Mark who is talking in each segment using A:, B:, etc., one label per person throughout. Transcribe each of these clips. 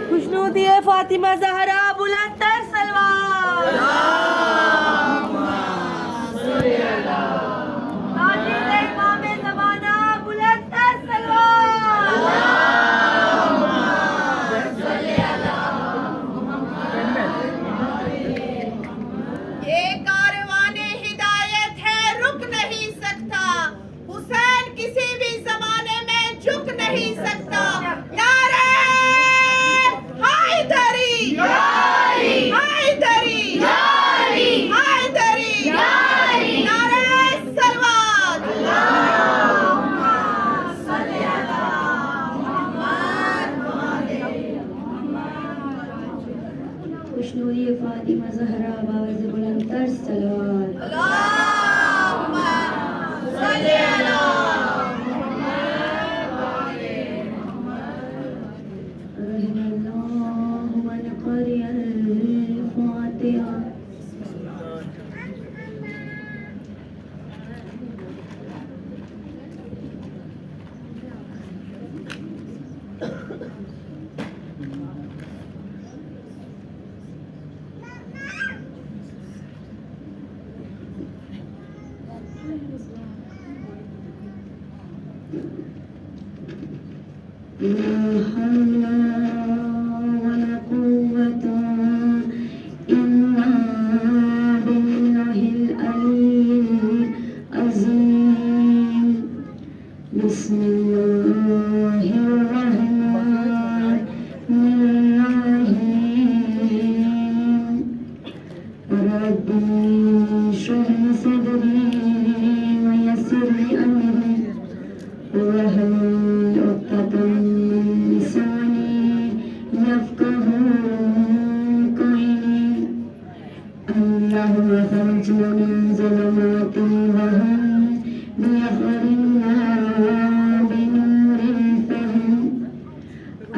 A: خوشنودی فاطمہ زہرا بلند تر سلوات، تاجیل امام زمانہ بلند تر سلوات،
B: یہ کاروان ہدایت ہے، رک نہیں سکتا، حسین کسی بھی زمانے میں جھک نہیں سکتا۔ نعرہ حیدری، حیدری، حیدری، نعرہ سلوات۔
C: خوشنودی فاطمہ زہرا باوز بلند تر سلوات،
B: اللہم صلی علی
C: رحم اللہ من قرئ الفاتحہ۔ لا حول ولا قوة إلا بالله العلي العظيم۔ بسم الله الرحمن الرحيم۔ رب اشرح لي صدري ويسر لي أمري واحلل عقدة من لساني يفقهوا قولي۔ اللهم اخرجنا من ظلمات الوهم بأخبارنا بنور الفهم۔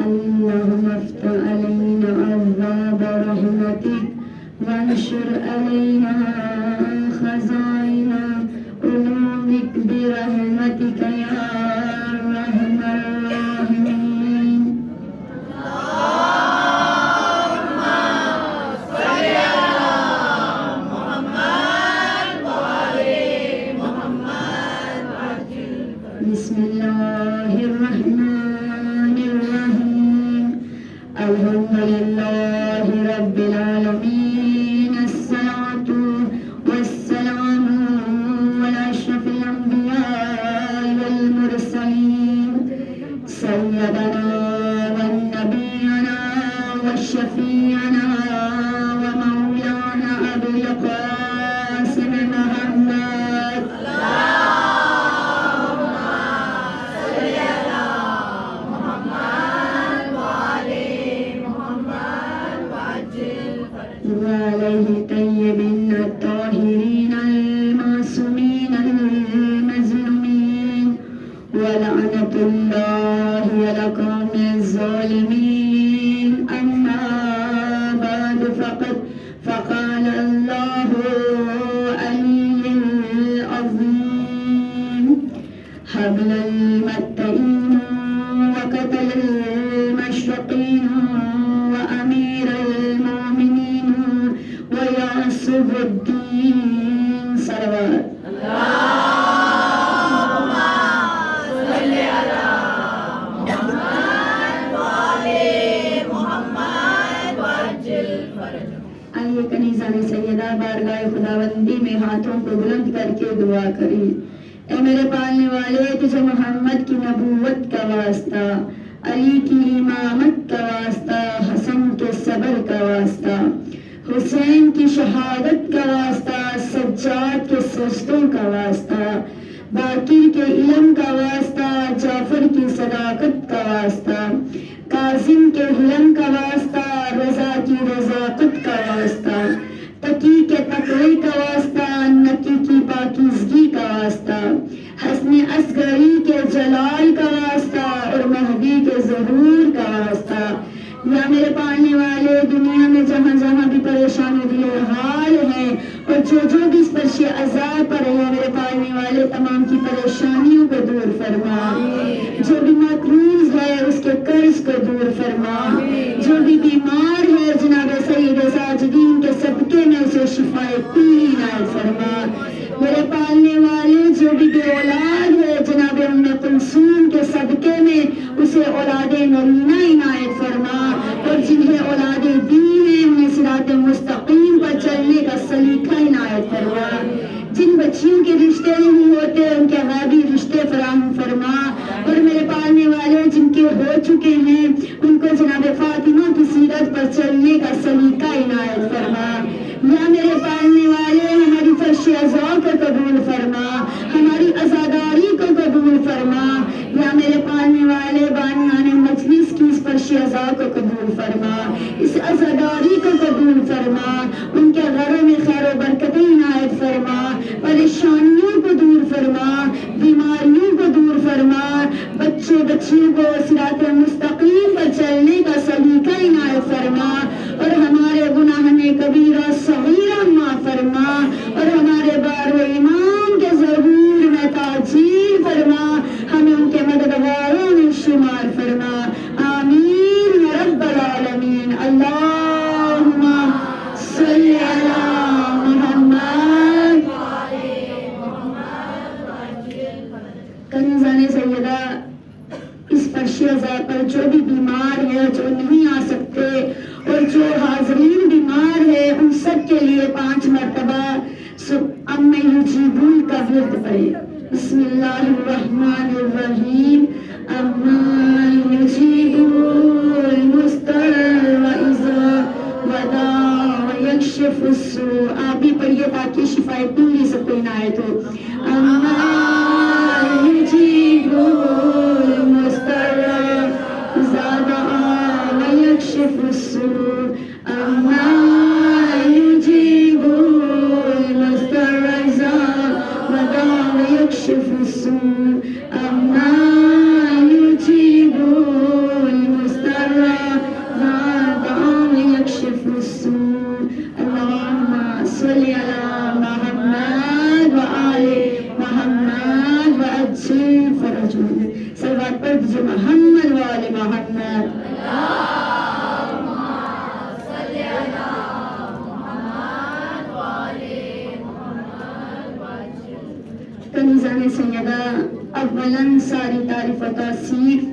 C: اللهم افتح علينا أبواب رحمتك وانشر علينا خزائن علومك برحمتك يا أرحم الراحمين۔ بسم الله الرحمن الرحيم۔ الحمد لله رب العالمين، الصلاة والسلام على أشرف الأنبياء والمرسلين، سيدنا ونبينا وشفيعنا ومولانا أبي القاسم محمد، وعليه طيبين الطاهرين المعصومين المظلومين، ولعنة الله على القوم الظالمين۔ أما بعد فقال الله العلي العظيم: حبل المتقين وقتل المشرقين وأمير المؤمنين ويعصب الدين صلوات۔ آئیے کنیزان سیدہ بارگاہ خداوندی میں ہاتھوں کو بلند کر کے دعا کریں۔ اے میرے پالنے والے، تجھے محمد کی نبوت کا واسطہ، علی کی امامت کا واسطہ، حسن کے صبر کا واسطہ، حسین کی شہادت کا واسطہ، سجاد کے سجدوں کا واسطہ، باقر کے علم کا واسطہ، جعفر کی صداقت کا واسطہ، کاظم کے حلم کا واسطہ، رضا کی رضاقت کا واسطہ، تقی کے تقوی کا واسطہ، نقی کی پاکیزگی کا واسطہ، حسن اصغری کے جلال کا واسطہ اور مہدی کے ظہور کا واسطہ۔ یا میرے پالنے والے، دنیا میں جہاں جہاں بھی پریشان و دل و حال ہیں، اور جو بھی اس فرش عذاب پر ہے میرے پالنے والے تمام کی پریشانیوں کو دور فرما، جو بھی مقروض ہے اس کے قرض کو دور فرما، جو بھی بیمار ہے جناب سید ساجدین کے صدقے میں اسے شفاء کلی عنایت فرما، میرے پالنے والے جو بھی بے اولاد ہے جناب ام کلثوم کے صدقے میں اسے اولاد نرینہ عنایت فرما، اور جنہیں اولاد دین ہے انہیں صراط مستقیم پر چلنے کا سلیقہ عنایت فرما، جن بچیوں کے رشتے نہیں ہوتے ان کے غیبی رشتے فراہم فرما، اور میرے پالنے والے جن کے ہو چکے ہیں ان کو جناب فاطمہ کی سیرت پر چلنے کا سلیقہ عنایت فرما، یا میرے پالنے والے ہماری فرش عزا کو قبول فرما، ہماری عزاداری کو قبول فرما، یا میرے پالنے والے بانیان مجلس کی اس فرش عزا کو قبول فرما، اس عزاداری کو قبول فرما، ان کے گھروں میں خیر و برکتیں عنایت فرما، پریشانیوں کو دور فرما، بیماریوں کو دور فرما، بچوں بچیوں کو صراط مستقیم پر چلنے کا سلیقہ عنایت فرما، اور ہمارے گناہ کبیرہ صغیرہ معاف فرما، اور ہمارے بار و امام کے ظہور میں تاجیل فرما، ہمیں ان کے مددگاروں میں شمار فرما، آمین یا رب العالمین۔ اللہم صلی علی محمد۔ کنیزان سیدہ، اس فرش عزا پر جو بھی بیمار ہے، جو نہیں آ سکتے اور جو حاضرین بیمار ہے، ان سب کے لیے 5 مرتبہ اَمَّ یُجِیبُونَ کا ورد پڑھے۔ بسم اللہ الرحمن الرحیم۔ اَمَّ یُجِیبُونَ الْمُضْطَرَّ اِذَا دَعَا وَیَکْشِفُ السُّوءَ۔ آپ بھی پڑھیے تاکہ شفاء کلی سب کو عنایت ہو۔ اَمَّ یُجِیبُونَ الْمُضْطَرَّ اِذَا دَعَا وَیَکْشِفُ السُّوءَ۔ اَمَّ يكشف السوء، أما يجيب المضطر إذا دعاه ويكشف السوء۔ اللهم صل على محمد وآل محمد وأجل فرجهم۔ صلوات پڑھ دیجیے محمد وآل محمد۔ کنیزان سیدہ، اولاً ساری تعریف و تعصیف،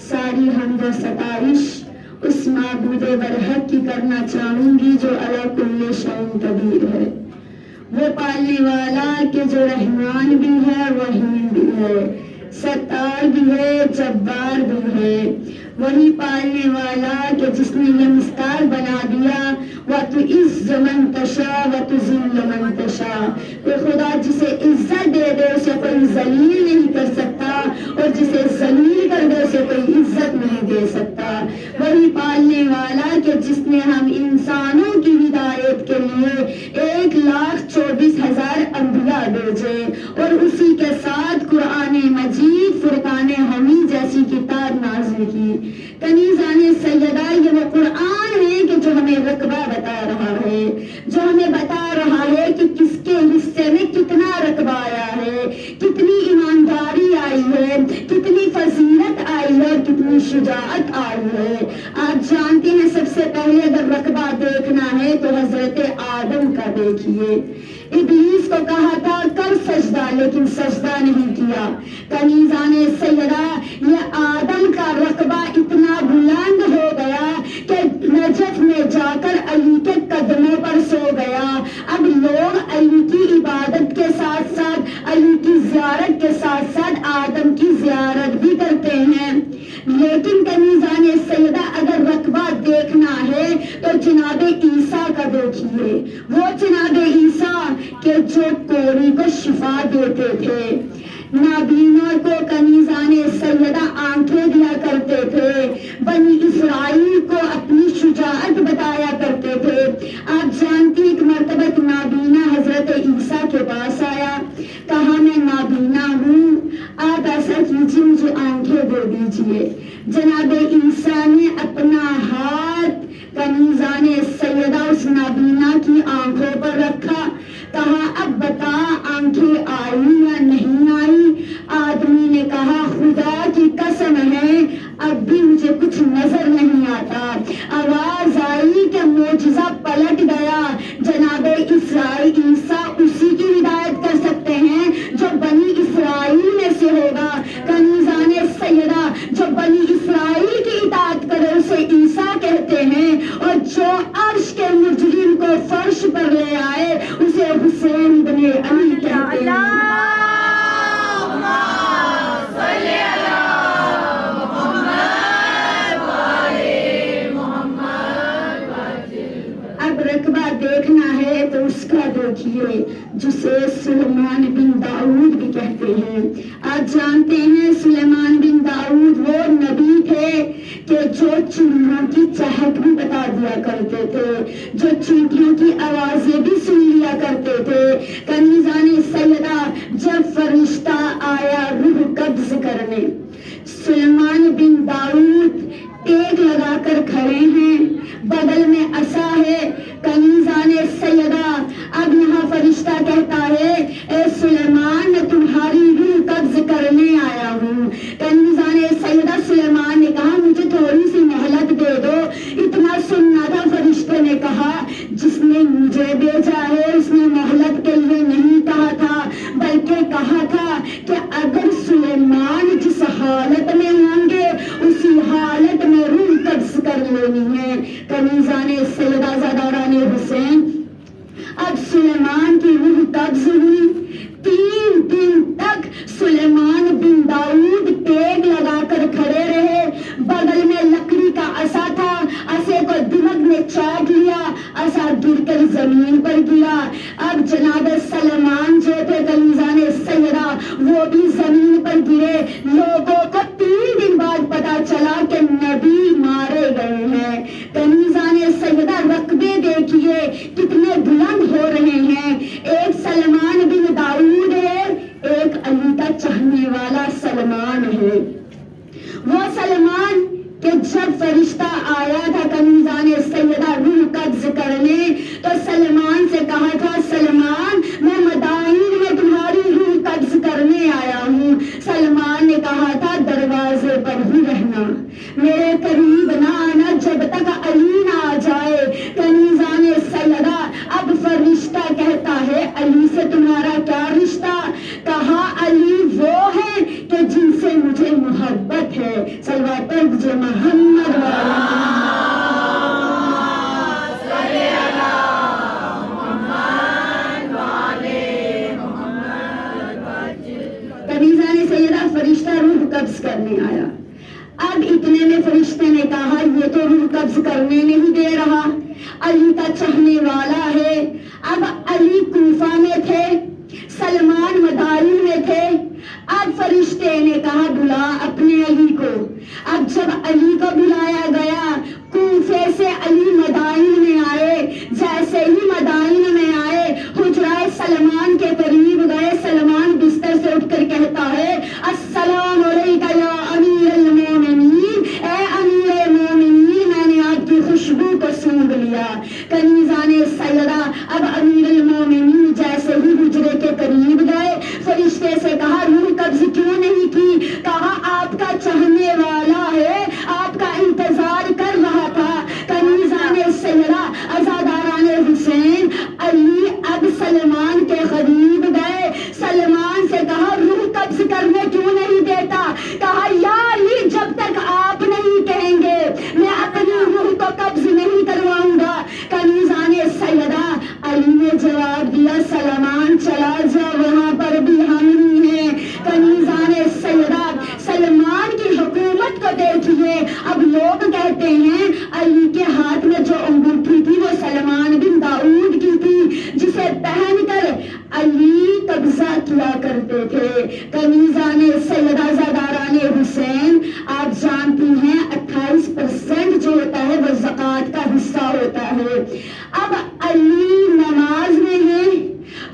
C: ساری حمد و ستائش اس معبود برحق کی کرنا چاہوں گی جو علی کل شیء قدیر ہے، وہ پالنے والا کہ جو رحمان بھی ہے رحیم بھی ہے، ستار بھی ہے جبار بھی ہے، وہی پالنے والا کہ جس نے یہ مستار بنا دیا وَتُعِزُّ مَن تَشَاءُ وَتُذِلُّ مَن تَشَاءُ، کہ خدا جسے عزت دے دے اسے کوئی ذلیل نہیں کر سکتا، اور جسے ذلیل کر دے اسے کوئی عزت نہیں دے سکتا، وہی پالنے والا کہ جس نے ہم انسانوں کی ہدایت کے لیے 1,24,000 انبیاء بھیجے، اور اسی کے ساتھ قرآن مجید فرقان حمید جیسی کتاب نازل کی۔ کنیزان سیدہ، یہ وہ قرآن ہے کہ جو ہمیں رقبہ بتا رہا ہے، جو ہمیں بتا رہا ہے کہ کس کے حصے میں کتنا رقبہ آیا ہے، کتنی ایمانداری آئی ہے، کتنی فضیلت آئی ہے اور کتنی شجاعت آئی ہے۔ آپ جانتے ہیں سب سے پہلے اگر رقبہ دیکھنا ہے تو حضرت آدم کا دیکھیے۔ ابلیس کو کہا تھا کر سجدہ، لیکن سجدہ نہیں کیا۔ کنیزان سیدہ، یہ آدم کا رقبہ اتنا بلند ہو گیا کہ نجف میں جا کر علی کے قدموں پر سو گیا۔ اب لوگ علی کی عبادت کے ساتھ ساتھ، علی کی زیارت کے ساتھ ساتھ آدم کی زیارت بھی کرتے ہیں۔ لیکن کنیزان سیدہ، اگر رقبہ دیکھنا ہے تو جناب عیسیٰ کا دیکھیے، وہ جناب عیسیٰ کہ جو کوڑی کو شفا دیتے تھے، نابینا کو کنیزان سیدہ آنکھیں دیا کرتے تھے، بنی اسرائیل کو اپنی شجاعت بتایا کرتے تھے۔ آپ جانتی ایک مرتبہ ایک نابینا حضرت عیسیٰ کے پاس آیا، کہا میں نابینا ہوں، آپ ایسا کیجیے مجھے آنکھیں دے دیجیے۔ جناب عیسیٰ نے اپنا ہاتھ کنیزان سیدہ اس نابینا کی آنکھوں پر رکھا انگیٹھی آئی یا نہیں آئی؟ آدمی نے کہا خدا کی قسم ہے اب بھی مجھے کچھ نظر نہیں آتا۔ آواز آئی کہ معجزہ پلٹ گیا، جناب عیسیٰ اسی کی ہدایت کر سکتے ہیں جو بنی اسرائیل میں سے ہوگا۔ کنیزان سیدہ جو بنی اسرائیل کی اطاعت کرے اسے عیسیٰ کہتے ہیں، اور جو عرش کے مجرم کو فرش پر لے آئے اسے حسین بن علی کہتے ہیں۔ اب رقبہ دیکھنا ہے تو اس کا دیکھیے جسے سلیمان بن داؤد بھی کہتے ہیں۔ آپ جانتے ہیں سلیمان بن داؤد وہ نبی تھے کہ جو چڑیوں کی چہک بھی بتا دیا کرتے تھے، جو چیونٹیوں کی آوازیں بھی سن لیا کرتے تھے۔ کنیزان سیدہ جب فرشتہ آیا روح قبض کرنے، سلیمان بن داؤد ٹیک لگا کر کھڑے ہیں، بغل میں عصا ہے۔ کنیزان سیدہ اب یہاں فرشتہ کہتا ہے اے سلیمان میں تمہاری روح قبض کرنے آیا ہوں۔ کنیزان سیدہ سلیمان نے کہا مجھے تھوڑی سی مہلت دے دو۔ اتنا سننا تھا، فرشتے نے کہا جس نے مجھے بھیجا ہے اس نے مہلت کے لیے نہیں کہا تھا، بلکہ کہا تھا کہ اگر سلیمان جس حالت میں ہوں گے اسی حالت میں روح قبض کر لینی ہے۔ کنیزان سیدہ زاداران حسین اب سلیمان کی روح قبض ہوئی۔ 3 دن تک سلیمان بن داؤد ٹیک لگا کر کھڑے رہے، بغل میں لکڑی کا عصا تھا، عصے کو دماغ نے چاٹ لیا، عصا گر کر زمین پر گرا۔ اب جناب سلیمان جو تھے کنیزان سیدہ وہ بھی زمین پر گرے۔ لوگوں کو 3 دن بعد پتا چلا کہ نبی مارے گئے ہیں۔ کنیزان سیدہ رقبے دیکھیے کتنے بلند ہو رہے ہیں، ایک سلیمان بن داؤد ہے، ایک علی کا چاہنے والا سلمان ہے۔ وہ سلمان کہ جب فرشتہ آیا تھا کنیزان سیدہ روح قبض کرنے تو سلمان سے کہا تھا سلمان میں مدائن میں تمہاری روح قبض کرنے آیا ہوں۔ سلمان نے کہا تھا دروازے پر ہی رہنا، میرے قریب نہ آنا جب تک علی نہ آ جائے۔ کنیزان سیدہ اب فرشتہ کہتا ہے علی سے تمہارا کیا رشتہ؟ کہا علی وہ ہے کہ جن سے مجھے محبت ہے۔ صلوات پڑھ محمد کنیزان سیدہ فرشتہ روح قبض کرنے آیا۔ اب اتنے میں فرشتے نے کہا یہ تو روح قبض کرنے نہیں دے رہا، علی کا چاہنے والا ہے۔ اب علی کوفہ میں تھے، سلمان مدائن میں تھے۔ اب فرشتے نے کہا بلا اپنے علی کو۔ اب جب علی کو بلایا گیا کوفے سے علی مدائن میں آئے، جیسے ہی مدائن میں آئے حجرہ سلمان کے قریب گئے، سلمان بستر سے اٹھ کر کہتا ہے السلام علیکم یا امیر المومنین، اے امیر مومنین میں نے آپ کی خوشبو کو سونگھ لیا۔ کنیزان سیدہ اب امیر المومنین جیسے ہی حجرے کے قریب گئے فرشتے سے کہا روح قبض کیوں نہیں کی؟ کہا آپ کا چاہنے والا ہے، آپ کا انتظار کر رہا تھا۔ کنیزان سیدہ عزاداران حسین علی اب سلمان کے قریب گئے، سلمان سے کہا روح قبض کرنے کیوں نہیں دیتا؟ کہا یا علی جب تک آپ نہیں کہیں گے میں اپنی روح کو قبض نہیں کرواؤں گا۔ کنیزان سیدہ علی نے جواب دیا سلمان چلا جا، وہاں پر بھی ہم ہی ہیں۔ کنیزان سیدہ سلمان کی حکومت کو دیکھیے، اب لوگ کہتے ہیں علی کے ہاتھ میں جو انگوٹھی تھی وہ سلمان بن داؤد کی تھی، جسے پہن کر علی قبضہ کیا کرتے تھے۔ کنیزان سیدہ زاداران حسین آپ جانتی ہیں 28% جو ہوتا ہے وہ زکوٰۃ کا حصہ ہوتا ہے۔ اب علی نماز میں ہے،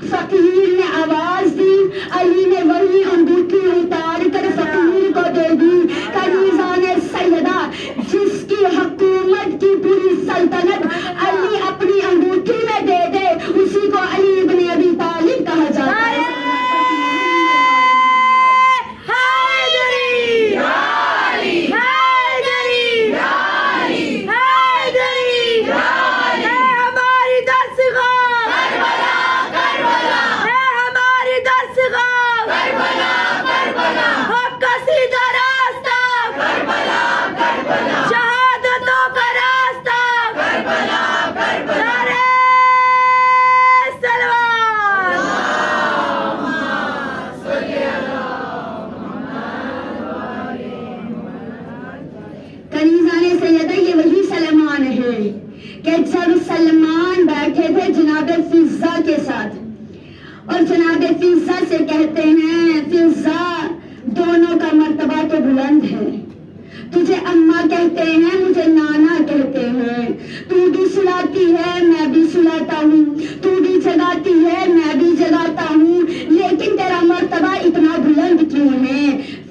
C: فقیر نے آواز دی، علی نے وہی انگوٹھی اتار کر فقیر کو دے دی۔ کنیزان سیدہ جس کی حکومت کی پوری سلطنت علی اپنی انگوٹھی میں دے دے اسی کو علی ابن ابی طالب کہا جاتا ہے۔ اور جناب فضا سے کہتے ہیں فضا دونوں کا مرتبہ تو بلند ہے، تجھے اماں کہتے ہیں مجھے نانا کہتے ہیں، تو بھی سلاتی ہے میں بھی سلاتا ہوں، تو بھی جگاتی ہے میں بھی جگاتا ہوں، لیکن تیرا مرتبہ اتنا بلند کیوں ہے؟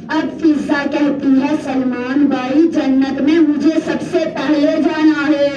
C: اب فضا کہتی ہے سلمان بھائی جنت میں مجھے سب سے پہلے جانا ہے۔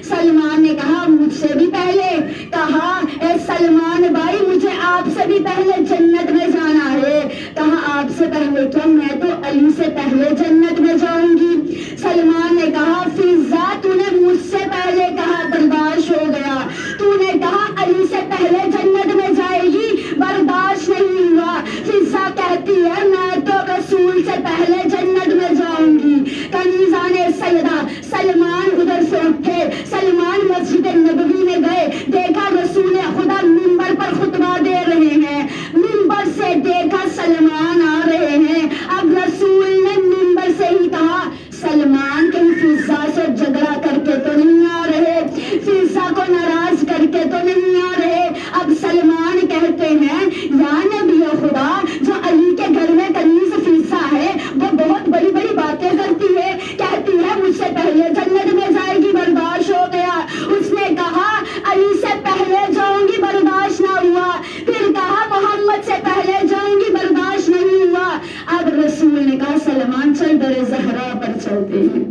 C: سلمان نے کہا مجھ سے بھی پہلے؟ کہا اے سلمان بھائی مجھے آپ سے بھی پہلے جنت میں جانا ہے۔ کہا آپ سے پہلے کیا؟ میں تو علی سے پہلے جنت میں جاؤں گی۔ سلمان نے کہا فضا تو نے مجھ سے پہلے کہا برداشت ہو گیا، تو نے کہا علی سے پہلے جنت میں جائے گی، برداشت نہیں ہوا۔ فضا کہتی ہے میں تو رسول سے پہلے جنت میں جاؤں گی۔ کنیزان سیدہ سلمان ادھر سے اٹھے، سلمان مسجد نبوی میں گئے، دیکھا رسول خدا منبر پر خطبہ دے رہے ہیں، منبر سے دیکھا سلمان آ رہے ہیں۔ اب رسول نے منبر سے ہی کہا سلمان کہیں فضا سے جھگڑا کر کے تو نہیں آ رہے، فضا کو ناراض کر کے تو نہیں آ رہے؟ اب سلمان کہتے ہیں یا نبی خدا جو علی کے گھر میں کنیز فضا ہے وہ بہت بڑی بڑی باتیں کرتی ہے، کہتی ہے مجھ سے پہلے جنت میں جائے گی، برداشت ہو گیا۔ اس نے کہا علی سے پہلے جاؤں گی، برداشت نہ ہوا، پھر کہا محمد سے پہلے جاؤں گی، برداشت نہیں ہوا۔ اب رسول نے کہا سلمان چل در زہرا پر چلتے ہیں۔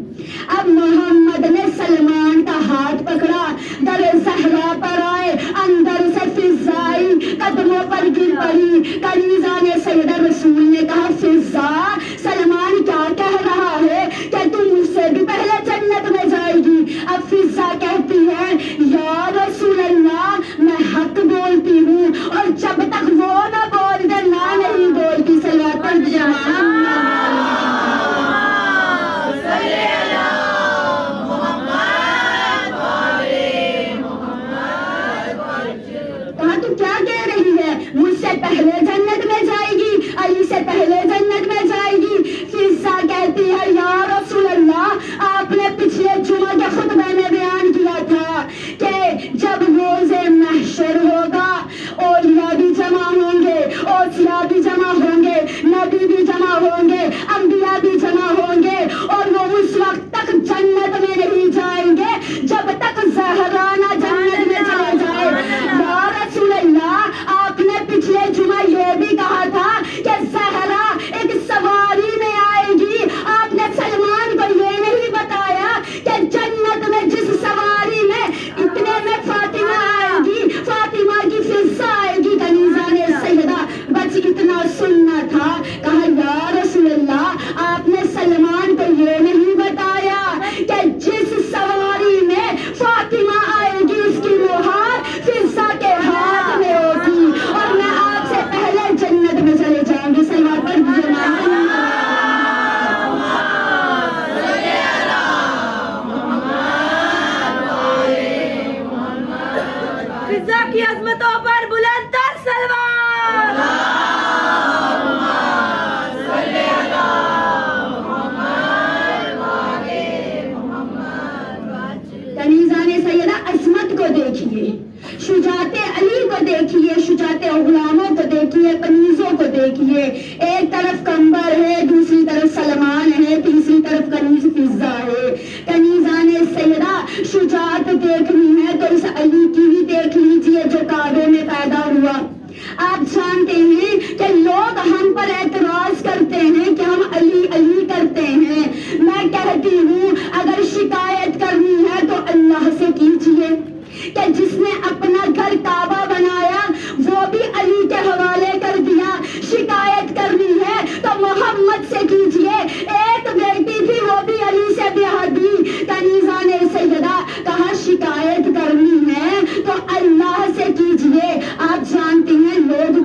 C: اب محمد نے سلمان کا ہاتھ پکڑا، در زہرا پر آئے، اندر سے فضا آئی، قدموں پر گر پڑی۔ کنیزان سیدہ رسول نے کہا فضا سلمان کیا کہہ رہا ہے کہ تم مجھ سے بھی پہلے جنت میں جائے گی؟ اب فضا کہتی ہے یا رسول اللہ میں حق بولتی ہوں، اور جب تک وہ نہ بول دے میں نہیں بولتی۔ صلوات پڑھ دیجیے تو کیا کہہ رہی ہے؟ مجھ سے پہلے جنت میں جائے گی، علی سے پہلے جنت میں جائے گی۔ فضا کہتی ہے یا رسول اللہ آپ نے پچھلے جمعہ کے خطبے میں بیان کیا تھا کہ جب روز محشر ہوگا اولیاء بھی جمع ہوں گے، اوصیاء بھی جمع ہوں گے، نبی بھی جمع ہوں گے، انبیاء بھی جمع ہوں گے، اور وہ اس وقت تک جنت میں نہیں جائیں گے جب تک زہرا نہ جنت میں چلے جائے۔ یا رسول اللہ آپ نے پچھلے جمعہ یہ بھی کہا تھا کہ زہرا ایک سواری میں آئے گی، آپ نے سلمان کو یہ نہیں بتایا کہ جنت میں جس سواری میں اتنے میں فاطمہ آئے گی، فاطمہ کی فضا آئے گی۔ کنیزان سیدہ بس اتنا سننا تھا۔ کہا یا رسول اللہ آپ نے سلمان کو یہ نہیں بتایا کہ جس سواری میں فاطمہ آئے گی اس کی مہار فضا کے ہاتھ میں ہوگی، اور میں آپ سے پہلے جنت میں چلے جاؤں گی۔ صلوات پڑھ دیجیے
A: فضا کی عظمتوں پر بلند تر سلوات۔
C: کنیزان سیدہ عظمت کو دیکھیے، شجاعت علی کو دیکھیے، شجاعت غلاموں کو دیکھیے، کنیزوں کو دیکھیے۔ ایک طرف کمبر ہے، دوسری طرف سلمان ہے، تیسری طرف کنیز فضا ہے۔ کنیزان سیدہ شجاعت دیکھنی ہے تو اس علی کی بھی دیکھ لیجیے جو کعبے میں پیدا ہوا۔ آپ جانتے ہیں کہ لوگ ہم پر اعتراض کرتے ہیں کہ ہم علی علی کرتے ہیں۔ میں کہتی ہوں اگر شکایت کرنی ہے تو اللہ سے کیجیے کہ جس نے اپنا گھر کعبہ بنایا وہ بھی علی کے حوالے کر دیا۔ شکایت کرنی ہے تو محمد سے کیجیے، ایک بیٹی تھی وہ بھی علی سے بیاہ دی۔ کنیزان سیدہ کہا شکایت کرنی ہے تو اللہ سے کیجیے۔ آپ جانتے ہیں لوگ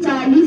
C: 40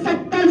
C: 70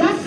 C: 10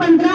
C: 15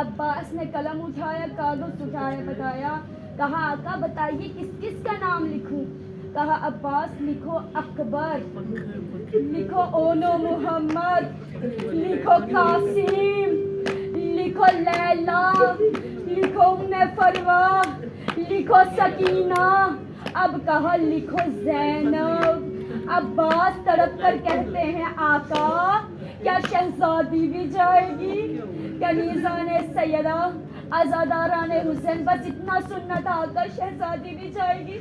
A: عباس نے قلم اٹھایا، کاغذ اٹھایا، بتایا، کہا آقا بتائیے کس کس کا نام لکھوں؟ کہا عباس لکھو اکبر، لکھو اونو محمد، لکھو قاسم، لکھو لیلا، لکھو ام فروا، لکھو سکینہ، اب کہا لکھو زینب۔ عباس تڑپ کر کہتے ہیں آقا کیا شہزادی بھی جائے گی؟ کنیزان سیدہ عزاداران حسین بس اتنا سننا تھا آقا شہزادی بھی جائے گی۔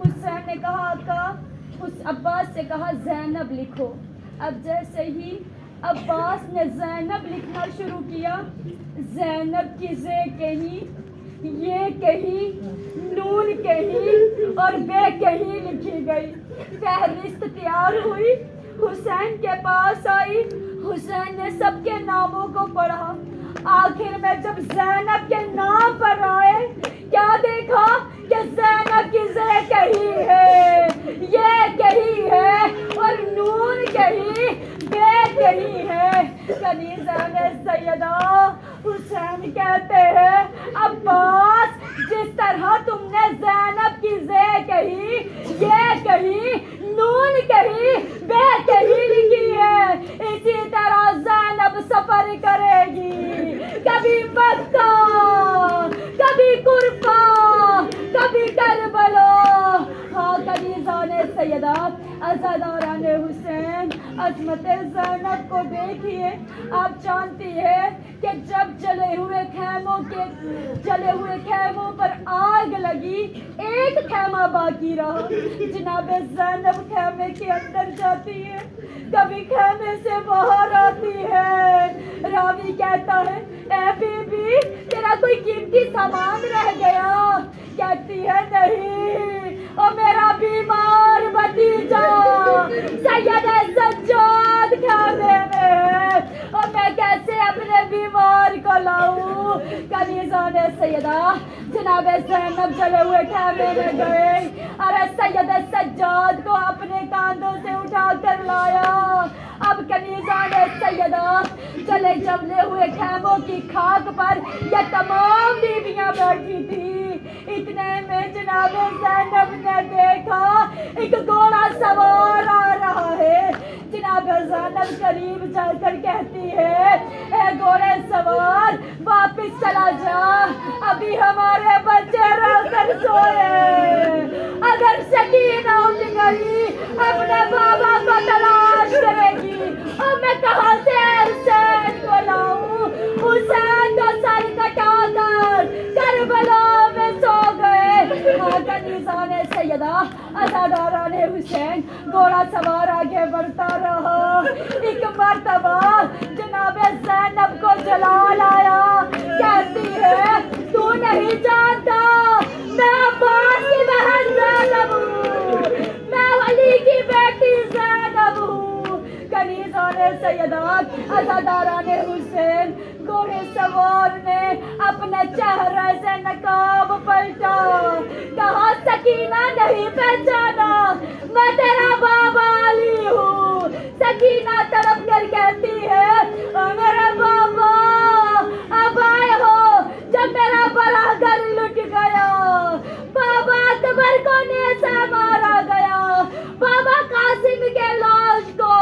A: حسین نے کہا آقا، اس عباس سے کہا زینب لکھو۔ اب جیسے ہی عباس نے زینب لکھنا شروع کیا، زینب کی زے کہیں، یہ کہیں، نون کہیں اور بے کہیں لکھی گئی۔ فہرست تیار ہوئی، حسین کے پاس آئی، حسین نے سب کے ناموں کو پڑھا، آخر میں جب زینب کے نام پر آئے کیا دیکھا کہ زینب کی زے کہیں ہے، یہ کہیں ہے اور نون کہیں، بے کہیں ہے۔ کنیزان سیدہ حسین کہتے ہیں عباس جس طرح تم نے زینب کی زے کہی، یہ کہی، نون کہی، بے کہی لکھی ہے، اسی طرح زینب سفر کرے گی، کبھی مکہ، کبھی کربا، کبھی کربلا۔ ہاں کنیزان سیدہ عزاداران حسین عظمت زینب کو دیکھیے، آپ جانتی ہے کہ جب جلے ہوئے خیموں پر آگ لگی، ایک خیمہ باقی رہا، جناب زینب خیمے کے اندر جاتی ہے، کبھی خیمے سے باہر آتی ہے، راوی کہتا ہے اے بی بی تیرا کوئی قیمتی سامان رہ گیا؟ کہتی ہے نہیں، اور میرا بیمار بھتیجا سید سجاد خیمے میں ہے، اور میں کیسے اپنے بیمار کو لاؤں؟ کنیزان سیدہ جناب زینب جلے ہوئے خیمے میں گئے اور سید سجاد کو اپنے کاندھوں سے اٹھا کر لایا۔ اب کنیزان سیدہ جلے ہوئے خیموں کی خاک پر یہ تمام بیویاں بیٹھی تھی، اتنے میں جناب زینب نے دیکھا ایک گھوڑا سوار آ رہا ہے۔ جناب زینب قریب جا کر کہتی ہے اے گھوڑے سوار واپس چلا جا، ابھی ہمارے بچے رہ کر سوئے، اگر سکینہ اٹھ گئی اپنے بابا کو تلاش کرے گی اور میں کہاں سے حسین کو لاؤں؟ حسین تو سر کٹا کر کربلا میں سو گئے۔ کنیزان سیدہ عزاداران حسین گھوڑا سوار آگے بڑھتا رہا، ایک مرتبہ جناب زینب کو جلال آیا، کہتی ہے تو نہیں جانتا میں عباس کی بہن زینب ہوں، میں علی کی بیٹی زینب ہوں۔ کنیزان سیدہ عزاداران حسین گھوڑے سوار نے اپنے چہرے سے نقاب پلٹا، کہا سکینہ نہیں پہچانا، میں تیرا بابا علی ہوں۔ سکینہ تڑپ کر کہتی ہے میرے بابا اب آئے ہو جب میرا بڑا گھر لٹ گیا، بابا اکبر کو نیزہ مارا گیا، بابا قاسم کے لاش کو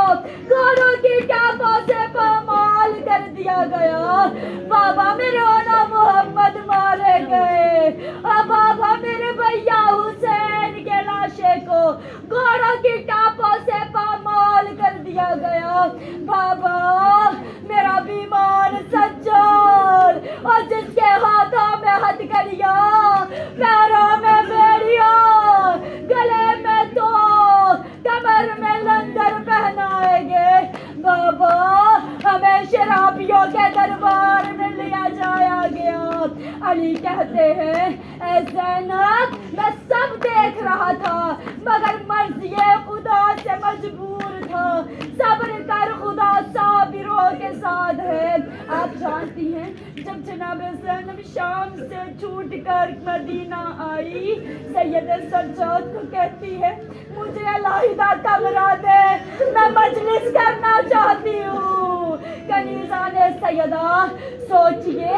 A: گھوڑوں کی ٹانپوں سے پامال کر دیا گیا، بابا میرے اونا محمد مارے گئے، اور بابا میرے بھیا حسین کے لاشے کو گھوڑوں کی ٹانپوں سے پامال کر دیا گیا، بابا میرا بیمار سجاد اور جس کے ہاتھوں میں ہتھکڑیاں، پیروں میں بیڑیاں، گلے میں تو کمر میں لنگر پہنائے گے، بابا ہمیں شرابیوں کے دربار میں لیا جایا گیا۔ علی کہتے ہیں اے زینب میں سب دیکھ رہا تھا مگر مرضی خدا سے مجبور تھا، صبر کر خدا صابروں کے ساتھ ہے۔ آپ جانتی ہیں جب جناب زینب شام سے چھوٹ کر مدینہ آئی، سید سجاد کو کہتی ہے مجھے علیحدہ کمرہ دے، میں مجلس کرنا چاہتی ہوں۔ کنیزان سیدہ سوچئے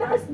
A: 10